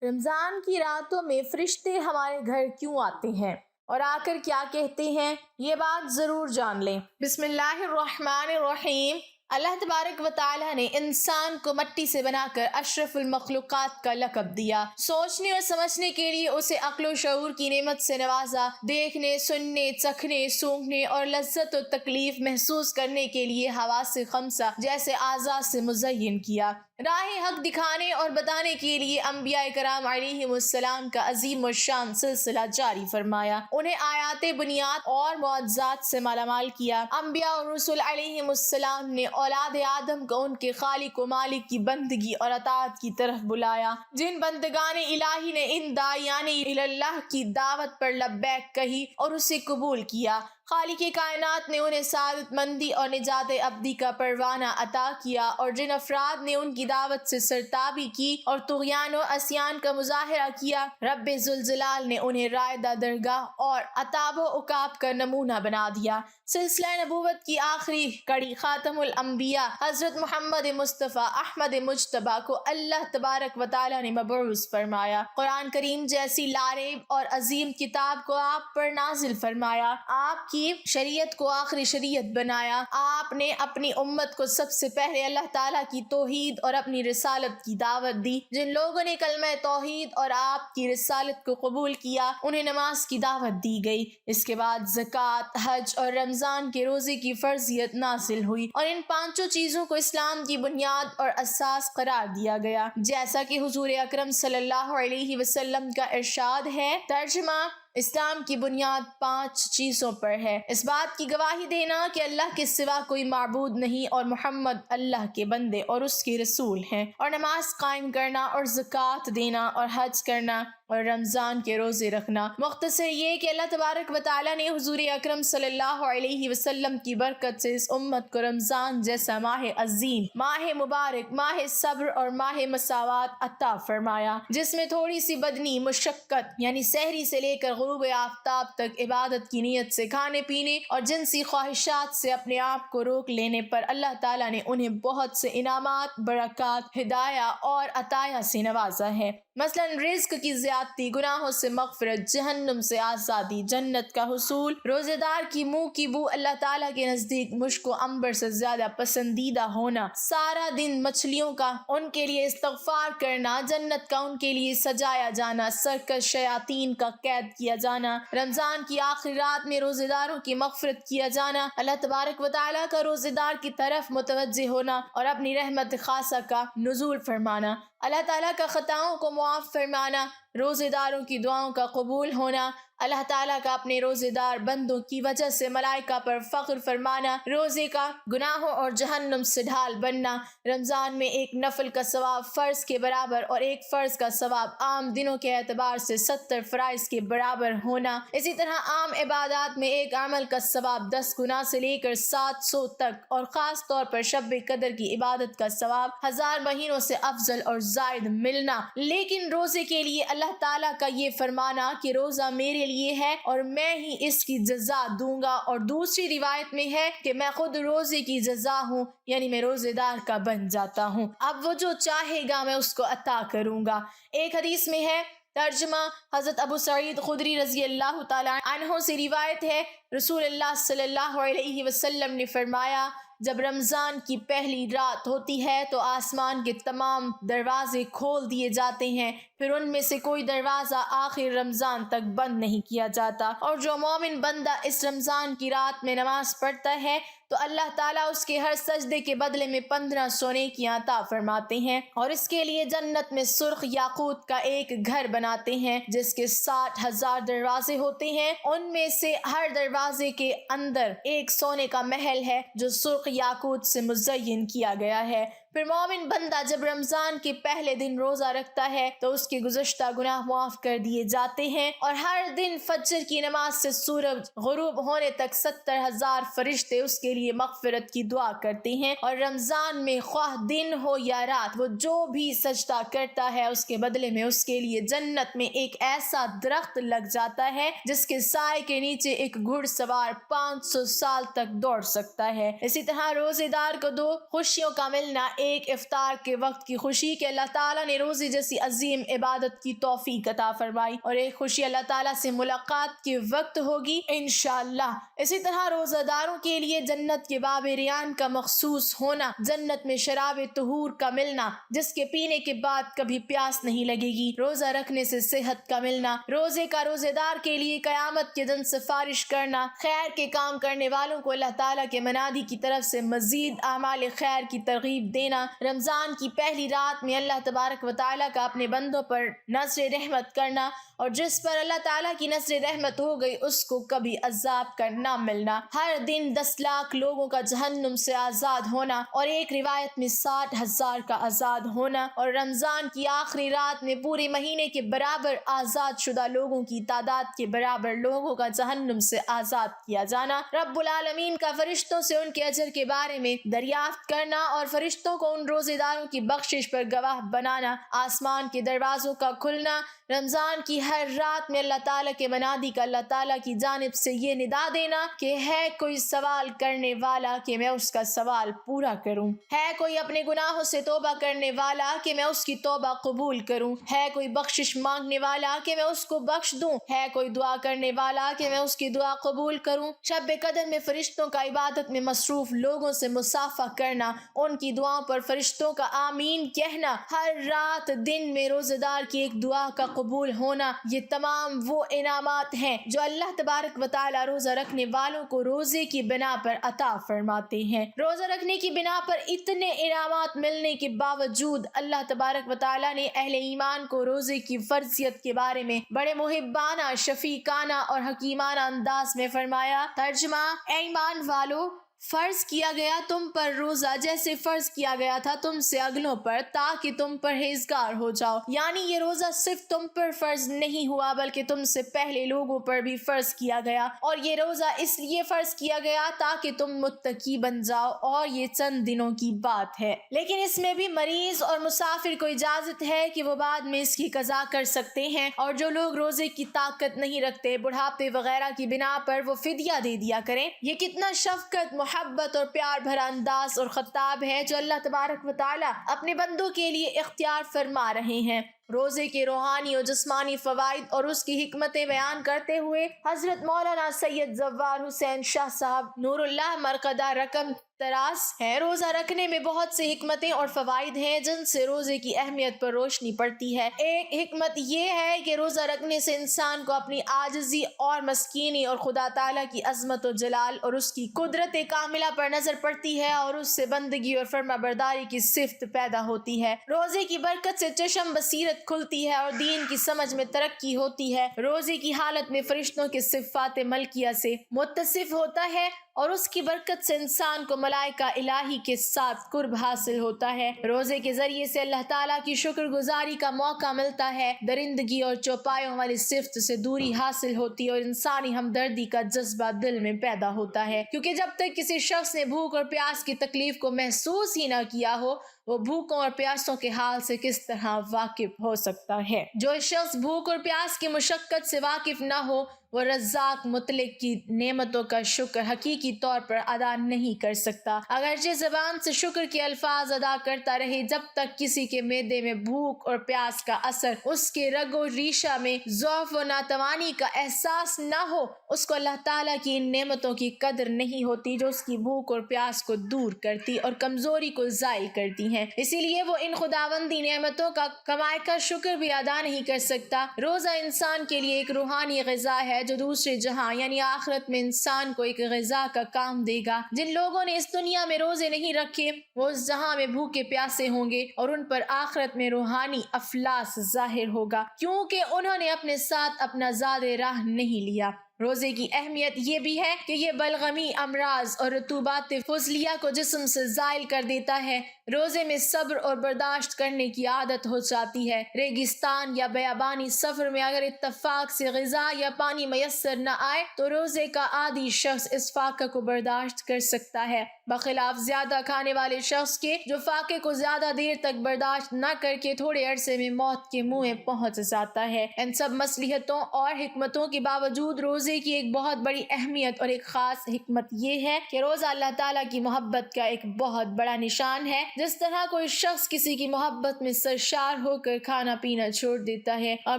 رمضان کی راتوں میں فرشتے ہمارے گھر کیوں آتے ہیں اور آ کر کیا کہتے ہیں، یہ بات ضرور جان لیں۔ بسم اللہ الرحمن الرحیم۔ اللہ تبارک و تعالیٰ نے انسان کو مٹی سے بنا کر اشرف المخلوقات کا لقب دیا۔ سوچنے اور سمجھنے کے لیے اسے عقل و شعور کی نعمت سے نوازا۔ دیکھنے، سننے، چکھنے، سونگھنے اور لذت و تکلیف محسوس کرنے کے لیے حواس خمسہ جیسے اعضاء سے مزین کیا۔ راہ حق دکھانے اور بتانے کے لیے انبیاء کرام علیہم السلام کا عظیم الشان سلسلہ جاری فرمایا۔ انہیں آیات بنیاد اور معجزات سے مالا مال کیا۔ انبیاء اور رسول علیہم السلام نے اولاد آدم کو ان کے خالق و مالک کی بندگی اور اطاعت کی طرف بلایا۔ جن بندگان الہی نے ان داعیان اللہ کی دعوت پر لبیک کہی اور اسے قبول کیا، خالق کائنات نے انہیں سعادت مندی اور نجات ابدی کا پروانہ عطا کیا، اور جن افراد نے ان کی دعوت سے سرتابی کی اور طغیان و عصیان کا مظاہرہ کیا، رب ذوالجلال نے انہیں رائدہ درگاہ اور عتاب و عقاب کا نمونہ بنا دیا۔ سلسلہ نبوت کی آخری کڑی خاتم الانبیاء حضرت محمد مصطفیٰ احمد مجتبیٰ کو اللہ تبارک و تعالیٰ نے مبعوث فرمایا۔ قرآن کریم جیسی لاریب اور عظیم کتاب کو آپ پر نازل فرمایا، آپ کی شریعت کو آخری شریعت بنایا۔ آپ نے اپنی امت کو سب سے پہلے اللہ تعالیٰ کی توحید اور اپنی رسالت کی دعوت دی۔ جن لوگوں نے کلمہ توحید اور آپ کی رسالت کو قبول کیا، انہیں نماز کی دعوت دی گئی۔ اس کے بعد زکوٰۃ، حج اور رمضان کے روزے کی فرضیت نازل ہوئی، اور ان پانچوں چیزوں کو اسلام کی بنیاد اور اساس قرار دیا گیا، جیسا کہ حضور اکرم صلی اللہ علیہ وسلم کا ارشاد ہے۔ ترجمہ: اسلام کی بنیاد 5 چیزوں پر ہے۔ اس بات کی گواہی دینا کہ اللہ کے سوا کوئی معبود نہیں اور محمد اللہ کے بندے اور اس کے رسول ہیں، اور نماز قائم کرنا اور زکوٰۃ دینا اور حج کرنا اور رمضان کے روزے رکھنا۔ مختصر یہ کہ اللہ تبارک و تعالیٰ نے حضور اکرم صلی اللہ علیہ وسلم کی برکت سے اس امت کو رمضان جیسا ماہ عظیم، ماہ مبارک، ماہ صبر اور ماہ مساوات عطا فرمایا، جس میں تھوڑی سی بدنی مشقت یعنی سحری سے لے کر غروب آفتاب تک عبادت کی نیت سے کھانے پینے اور جنسی خواہشات سے اپنے آپ کو روک لینے پر اللہ تعالیٰ نے انہیں بہت سے انعامات، برکات، ہدایہ اور عطایا سے نوازا ہے۔ مثلا رزق کی زیادتی، گناہوں سے مغفرت، جہنم سے آزادی، جنت کا حصول، روزے دار کی منہ کی بو اللہ تعالیٰ کے نزدیک مشک و عنبر سے زیادہ پسندیدہ ہونا، سارا دن مچھلیوں کا ان کے لیے استغفار کرنا، جنت کا ان کے لیے سجایا جانا، سرکش شیاطین کا قید کیا جانا، رمضان کی آخری رات میں روزے داروں کی مغفرت کیا جانا، اللہ تبارک و تعالیٰ کا روزے دار کی طرف متوجہ ہونا اور اپنی رحمت خاصہ کا نزول فرمانا، اللہ تعالیٰ کا خطاؤں کو معاف فرمانا، روزے داروں کی دعاؤں کا قبول ہونا، اللہ تعالیٰ کا اپنے روزے دار بندوں کی وجہ سے ملائکہ پر فخر فرمانا، روزے کا گناہوں اور جہنم سے ڈھال بننا، رمضان میں ایک نفل کا ثواب فرض کے برابر اور ایک فرض کا ثواب عام دنوں کے اعتبار سے 70 فرائض کے برابر ہونا، اسی طرح عام عبادات میں ایک عمل کا ثواب 10 گنا سے لے کر 700 تک، اور خاص طور پر شب قدر کی عبادت کا ثواب 1000 مہینوں سے افضل اور زائد ملنا۔ لیکن روزے کے لیے اللہ تعالیٰ کا یہ فرمانا کہ روزہ میرے لیے ہے اور میں ہی اس کی جزا دوں گا، اور دوسری روایت میں ہے کہ میں خود روزے کی جزا ہوں، یعنی میں روزے دار کا بن جاتا ہوں، اب وہ جو چاہے گا میں اس کو عطا کروں گا۔ ایک حدیث میں ہے، ترجمہ: حضرت ابو سعید خدری رضی اللہ تعالیٰ عنہ سے روایت ہے، رسول اللہ صلی اللہ علیہ وسلم نے فرمایا، جب رمضان کی پہلی رات ہوتی ہے تو آسمان کے تمام دروازے کھول دیے جاتے ہیں، پھر ان میں سے کوئی دروازہ آخر رمضان تک بند نہیں کیا جاتا، اور جو مومن بندہ اس رمضان کی رات میں نماز پڑھتا ہے تو اللہ تعالیٰ اس کے ہر سجدے کے بدلے میں 1500 نیکیاں عطا فرماتے ہیں، اور اس کے لیے جنت میں سرخ یاقوت کا ایک گھر بناتے ہیں جس کے 60,000 دروازے ہوتے ہیں، ان میں سے ہر دروازے کے اندر ایک سونے کا محل ہے جو سرخ یاقوت سے مزین کیا گیا ہے۔ پھر مومن بندہ جب رمضان کے پہلے دن روزہ رکھتا ہے تو اس کے گزشتہ گناہ معاف کر دیے جاتے ہیں، اور ہر دن فجر کی نماز سے سورج غروب ہونے تک 70,000 فرشتے اس کے لیے مغفرت کی دعا کرتے ہیں، اور رمضان میں خواہ دن ہو یا رات وہ جو بھی سجدہ کرتا ہے اس کے بدلے میں اس کے لیے جنت میں ایک ایسا درخت لگ جاتا ہے جس کے سائے کے نیچے ایک گھڑ سوار 500 سال تک دوڑ سکتا ہے۔ اسی طرح روزے دار کو 2 خوشیوں کا ملنا ایک افطار کے وقت کی خوشی کہ اللہ تعالیٰ نے روزے جیسی عظیم عبادت کی توفیق عطا فرمائی، اور ایک خوشی اللہ تعالیٰ سے ملاقات کے وقت ہوگی انشاءاللہ۔ اسی طرح روزہ داروں کے لیے جنت کے باب ریان کا مخصوص ہونا، جنت میں شراب طہور کا ملنا جس کے پینے کے بعد کبھی پیاس نہیں لگے گی، روزہ رکھنے سے صحت کا ملنا، روزے کا روزے دار کے لیے قیامت کے دن سفارش کرنا، خیر کے کام کرنے والوں کو اللہ تعالیٰ کے منادی کی طرف سے مزید اعمال خیر کی ترغیب دینا، رمضان کی پہلی رات میں اللہ تبارک و تعالیٰ کا اپنے بندوں پر نظر رحمت کرنا، اور جس پر اللہ تعالیٰ کی نظر رحمت ہو گئی اس کو کبھی عذاب کا نہ ملنا، ہر دن 10 لاکھ لوگوں کا جہنم سے آزاد ہونا، اور ایک روایت میں 60,000 کا آزاد ہونا، اور رمضان کی آخری رات میں پورے مہینے کے برابر آزاد شدہ لوگوں کی تعداد کے برابر لوگوں کا جہنم سے آزاد کیا جانا، رب العالمین کا فرشتوں سے ان کے اجر کے بارے میں دریافت کرنا، اور فرشتوں کو ان روزے داروں کی بخشش پر گواہ بنانا، آسمان کے دروازوں کا کھلنا، رمضان کی ہر رات میں اللہ تعالیٰ کے منادی کا اللہ تعالیٰ کی جانب سے یہ ندا دینا کہ ہے کوئی سوال کرنے والا کہ میں اس کا سوال پورا کروں، ہے کوئی اپنے گناہوں سے توبہ کرنے والا کہ میں اس کی توبہ قبول کروں، ہے کوئی بخشش مانگنے والا کہ میں اس کو بخش دوں، ہے کوئی دعا کرنے والا کہ میں اس کی دعا قبول کروں۔ شب قدر میں فرشتوں کا عبادت میں مصروف لوگوں سے مصافحہ کرنا، ان کی دعاؤں پر فرشتوں کا آمین کہنا، ہر رات دن میں روزہ دار کی ایک دعا کا قبول ہونا، یہ تمام وہ انعامات ہیں جو اللہ تبارک و تعالی روزہ رکھنے والوں کو روزے کی بنا پر عطا فرماتے ہیں۔ روزہ رکھنے کی بنا پر اتنے انعامات ملنے کے باوجود اللہ تبارک و تعالی نے اہل ایمان کو روزے کی فرضیت کے بارے میں بڑے محبانہ، شفیقانہ اور حکیمانہ انداز میں فرمایا۔ ترجمہ: اے ایمان والو، فرض کیا گیا تم پر روزہ جیسے فرض کیا گیا تھا تم سے اگلوں پر، تاکہ تم پرہیزگار ہو جاؤ، یعنی یہ روزہ صرف تم پر فرض نہیں ہوا بلکہ تم سے پہلے لوگوں پر بھی فرض کیا گیا، اور یہ روزہ اس لیے فرض کیا گیا تاکہ تم متقی بن جاؤ، اور یہ چند دنوں کی بات ہے، لیکن اس میں بھی مریض اور مسافر کو اجازت ہے کہ وہ بعد میں اس کی قضا کر سکتے ہیں، اور جو لوگ روزے کی طاقت نہیں رکھتے، بڑھاپے وغیرہ کی بنا پر، وہ فدیہ دے دیا کریں۔ یہ کتنا شفقت، محبت اور پیار بھرا انداز اور خطاب ہے جو اللہ تبارک و تعالی اپنے بندوں کے لیے اختیار فرما رہے ہیں۔ روزے کے روحانی اور جسمانی فوائد اور اس کی حکمتیں بیان کرتے ہوئے حضرت مولانا سید زوار حسین شاہ صاحب نور اللہ مرقدہ رقم 83 ہے۔ روزہ رکھنے میں بہت سے حکمتیں اور فوائد ہیں جن سے روزے کی اہمیت پر روشنی پڑتی ہے۔ ایک حکمت یہ ہے کہ روزہ رکھنے سے انسان کو اپنی عاجزی اور مسکینی اور خدا تعالیٰ کی عظمت و جلال اور اس کی قدرت کاملہ پر نظر پڑتی ہے، اور اس سے بندگی اور فرما برداری کی صفت پیدا ہوتی ہے۔ روزے کی برکت سے چشم بصیرت کھلتی ہے اور دین کی سمجھ میں ترقی ہوتی ہے۔ روزے کی حالت میں فرشتوں کے صفات ملکیہ سے متصف ہوتا ہے، اور اس کی برکت سے انسان کو ملائکہ الہی کے ساتھ قرب حاصل ہوتا ہے۔ روزے کے ذریعے سے اللہ تعالیٰ کی شکر گزاری کا موقع ملتا ہے، درندگی اور چوپایوں والی صفت سے دوری حاصل ہوتی ہے، اور انسانی ہمدردی کا جذبہ دل میں پیدا ہوتا ہے، کیونکہ جب تک کسی شخص نے بھوک اور پیاس کی تکلیف کو محسوس ہی نہ کیا ہو، وہ بھوکوں اور پیاسوں کے حال سے کس طرح واقف ہو سکتا ہے۔ جو شخص بھوک اور پیاس کی مشقت سے واقف نہ ہو، وہ رزاق مطلق کی نعمتوں کا شکر حقیقی طور پر ادا نہیں کر سکتا، اگرچہ زبان سے شکر کے الفاظ ادا کرتا رہے، جب تک کسی کے معدے میں بھوک اور پیاس کا اثر، اس کے رگ و ریشہ میں ضعف و ناتوانی کا احساس نہ ہو، اس کو اللہ تعالیٰ کی ان نعمتوں کی قدر نہیں ہوتی جو اس کی بھوک اور پیاس کو دور کرتی اور کمزوری کو زائل کرتی ہیں۔ اسی لیے وہ ان خداوندی نعمتوں کا کمائے کا شکر بھی ادا نہیں کر سکتا۔ روزہ انسان کے لیے ایک روحانی غذا ہے جو دوسرے جہاں یعنی آخرت میں انسان کو ایک غذا کا کام دے گا۔ جن لوگوں نے اس دنیا میں روزے نہیں رکھے وہ اس جہاں میں بھوکے پیاسے ہوں گے، اور ان پر آخرت میں روحانی افلاس ظاہر ہوگا، کیونکہ انہوں نے اپنے ساتھ اپنا زاد راہ نہیں لیا۔ روزے کی اہمیت یہ بھی ہے کہ یہ بلغمی امراض اور رطوبات فضلیہ کو جسم سے زائل کر دیتا ہے۔ روزے میں صبر اور برداشت کرنے کی عادت ہو جاتی ہے۔ ریگستان یا بیابانی سفر میں اگر اتفاق سے غذا یا پانی میسر نہ آئے تو روزے کا عادی شخص اس فاقہ کو برداشت کر سکتا ہے۔ بخلاف زیادہ کھانے والے شخص کے جو فاقے کو زیادہ دیر تک برداشت نہ کر کے تھوڑے عرصے میں موت کے منہ پہنچ جاتا ہے۔ ان سب مصلحتوں اور حکمتوں کے باوجود روزے کی ایک بہت بڑی اہمیت اور ایک خاص حکمت یہ ہے کہ روزہ اللہ تعالیٰ کی محبت کا ایک بہت بڑا نشان ہے۔ جس طرح کوئی شخص کسی کی محبت میں سرشار ہو کر کھانا پینا چھوڑ دیتا ہے اور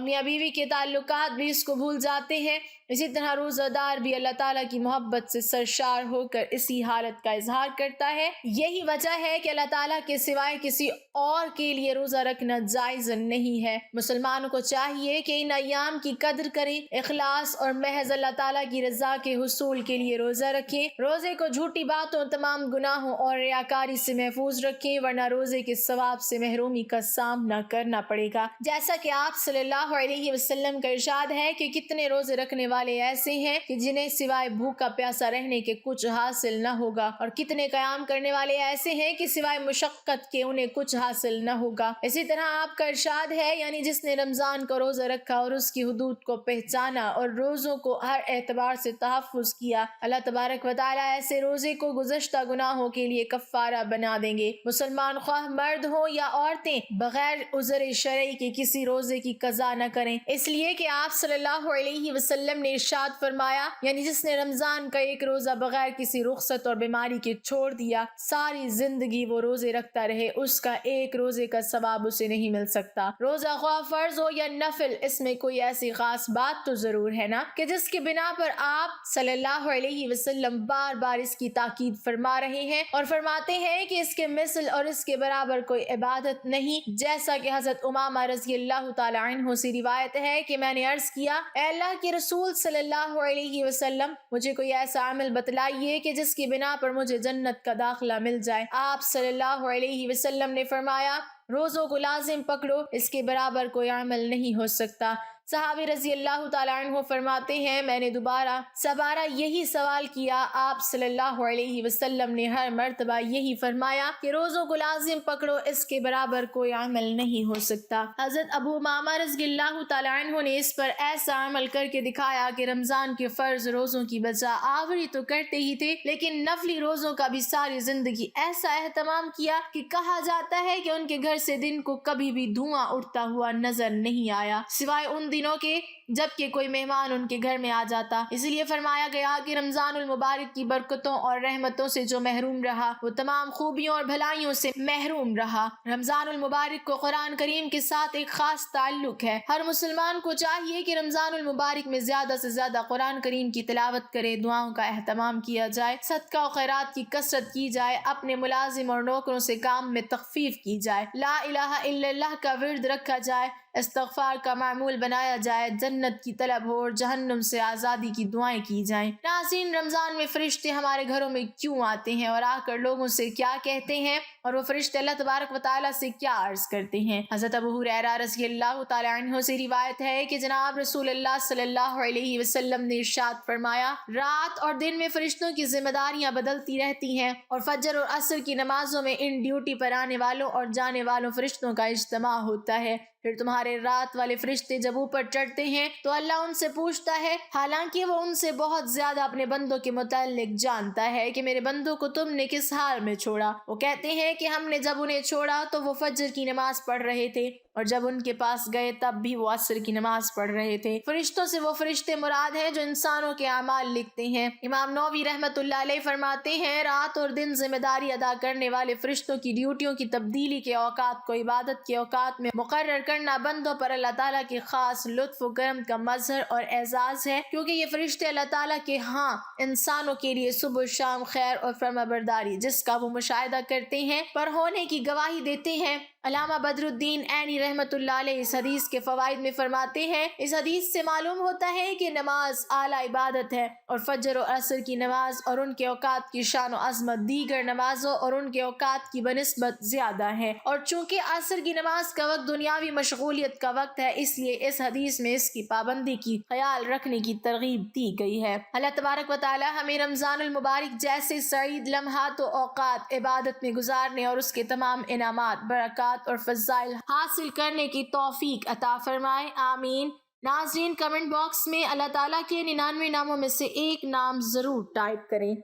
میاں بیوی کے تعلقات بھی اس کو بھول جاتے ہیں، اسی طرح روزہ دار بھی اللہ تعالیٰ کی محبت سے سرشار ہو کر اسی حالت کا اظہار کرتا ہے۔ یہی وجہ ہے کہ اللہ تعالیٰ کے سوائے کسی اور کے لیے روزہ رکھنا جائز نہیں ہے۔ مسلمانوں کو چاہیے کہ ان ایام کی قدر کریں، اخلاص اور محض اللہ تعالیٰ کی رضا کے حصول کے لیے روزہ رکھیں۔ روزے کو جھوٹی باتوں، تمام گناہوں اور ریاکاری سے محفوظ رکھیں، ورنہ روزے کے ثواب سے محرومی کا سامنا کرنا پڑے گا۔ جیسا کہ آپ صلی اللہ علیہ وسلم کا ارشاد ہے کہ کتنے روزے رکھنے والے ایسے ہیں کہ جنہیں سوائے بھوکا پیاسا رہنے کے کچھ حاصل نہ ہوگا، اور کتنے قیام کرنے والے ایسے ہیں کہ سوائے مشقت کے انہیں کچھ حاصل نہ ہوگا۔ اسی طرح آپ کا ارشاد ہے، یعنی جس نے رمضان کا روزہ رکھا اور اس کی حدود کو پہچانا اور روزوں کو ہر اعتبار سے تحفظ کیا، اللہ تبارک و تعالیٰ ایسے روزے کو گزشتہ گناہوں کے لیے کفارہ بنا دیں گے۔ مسلمان خواہ مرد ہو یا عورتیں بغیر عذر شرعی کے کسی روزے کی قضا نہ کریں، اس لیے کہ آپ صلی اللہ علیہ وسلم نے ارشاد فرمایا، یعنی جس نے رمضان کا ایک روزہ بغیر کسی رخصت اور بیماری کے چھوڑ دیا، ساری زندگی وہ روزے رکھتا رہے، اس کا ایک روزے کا ثواب اسے نہیں مل سکتا۔ روزہ خواہ فرض ہو یا نفل، اس میں کوئی ایسی خاص بات تو ضرور ہے نا کہ جس کے بنا پر آپ صلی اللہ علیہ وسلم بار بار اس کی تاکید فرما رہے ہیں اور فرماتے ہیں کہ اس کے مثل اور اس کے برابر کوئی عبادت نہیں۔ جیسا کہ حضرت امامہ رضی اللہ تعالی عنہ سے روایت ہے کہ میں نے عرض کیا، اے اللہ کے رسول صلی اللہ علیہ وسلم، مجھے کوئی ایسا عمل بتلائیے کہ جس کی بنا پر مجھے جنت کا داخلہ مل جائے۔ آپ صلی اللہ علیہ وسلم نے فرمایا، روزوں کو لازم پکڑو، اس کے برابر کوئی عمل نہیں ہو سکتا۔ صحابی رضی اللہ تعالیٰ عنہ فرماتے ہیں، میں نے دوبارہ یہی سوال کیا، آپ صلی اللہ علیہ وسلم نے ہر مرتبہ یہی فرمایا کہ روزوں کو لازم پکڑو، اس کے برابر کوئی عمل نہیں ہو سکتا۔ حضرت ابو امامہ رضی اللہ تعالیٰ عنہ نے اس پر ایسا عمل کر کے دکھایا کہ رمضان کے فرض روزوں کی بجا آوری تو کرتے ہی تھے، لیکن نفلی روزوں کا بھی ساری زندگی ایسا اہتمام کیا کہ کہا جاتا ہے کہ ان کے گھر سے دن کو کبھی بھی دھواں اٹھتا ہوا نظر نہیں آیا، سوائے ان دنوں کے جبکہ کوئی مہمان ان کے گھر میں آ جاتا۔ اس لیے فرمایا گیا کہ رمضان المبارک کی برکتوں اور رحمتوں سے جو محروم رہا، وہ تمام خوبیوں اور بھلائیوں سے محروم رہا۔ رمضان المبارک کو قرآن کریم کے ساتھ ایک خاص تعلق ہے۔ ہر مسلمان کو چاہیے کہ رمضان المبارک میں زیادہ سے زیادہ قرآن کریم کی تلاوت کرے، دعاؤں کا اہتمام کیا جائے، صدقہ و خیرات کی کثرت کی جائے، اپنے ملازم اور نوکروں سے کام میں تخفیف کی جائے، لا الہ الا اللہ کا ورد رکھا جائے، استغفار کا معمول بنایا جائے، جنت کی طلب ہو اور جہنم سے آزادی کی دعائیں کی جائیں۔ ناظرین، رمضان میں فرشتے ہمارے گھروں میں کیوں آتے ہیں اور آ کر لوگوں سے کیا کہتے ہیں، اور وہ فرشتے اللہ تبارک و تعالیٰ سے کیا عرض کرتے ہیں؟ حضرت ابو ہریرہ رضی اللہ تعالی عنہ سے روایت ہے کہ جناب رسول اللہ صلی اللہ علیہ وسلم نے ارشاد فرمایا، رات اور دن میں فرشتوں کی ذمہ داریاں بدلتی رہتی ہیں، اور فجر اور عصر کی نمازوں میں ان ڈیوٹی پر آنے والوں اور جانے والوں فرشتوں کا اجتماع ہوتا ہے۔ پھر تمہارے رات والے فرشتے جب اوپر چڑھتے ہیں تو اللہ ان سے پوچھتا ہے، حالانکہ وہ ان سے بہت زیادہ اپنے بندوں کے متعلق جانتا ہے، کہ میرے بندوں کو تم نے کس حال میں چھوڑا؟ وہ کہتے ہیں کہ ہم نے جب انہیں چھوڑا تو وہ فجر کی نماز پڑھ رہے تھے، اور جب ان کے پاس گئے تب بھی وہ عصر کی نماز پڑھ رہے تھے۔ فرشتوں سے وہ فرشتے مراد ہیں جو انسانوں کے اعمال لکھتے ہیں۔ امام نووی رحمۃ اللہ علیہ فرماتے ہیں، رات اور دن ذمہ داری ادا کرنے والے فرشتوں کی ڈیوٹیوں کی تبدیلی کے اوقات کو عبادت کے اوقات میں مقرر کرنا بندوں پر اللہ تعالیٰ کے خاص لطف و کرم کا مظہر اور اعزاز ہے، کیونکہ یہ فرشتے اللہ تعالیٰ کے ہاں انسانوں کے لیے صبح و شام خیر اور فرما برداری جس کا وہ مشاہدہ کرتے ہیں پر ہونے کی گواہی دیتے ہیں۔ علامہ بدر الدین عینی رحمۃ اللہ علیہ اس حدیث کے فوائد میں فرماتے ہیں، اس حدیث سے معلوم ہوتا ہے کہ نماز اعلیٰ عبادت ہے، اور فجر و عصر کی نماز اور ان کے اوقات کی شان و عظمت دیگر نمازوں اور ان کے اوقات کی بنسبت زیادہ ہے، اور چونکہ عصر کی نماز کا وقت دنیاوی مشغولیت کا وقت ہے، اس لیے اس حدیث میں اس کی پابندی کی خیال رکھنے کی ترغیب دی گئی ہے۔ اللہ تبارک و تعالی ہمیں رمضان المبارک جیسے سعید لمحات و اوقات عبادت میں گزارنے اور اس کے تمام انعامات، برکات اور فضائل حاصل کرنے کی توفیق عطا فرمائے، آمین۔ ناظرین، کمنٹ باکس میں اللہ تعالیٰ کے 99 ناموں میں سے ایک نام ضرور ٹائپ کریں۔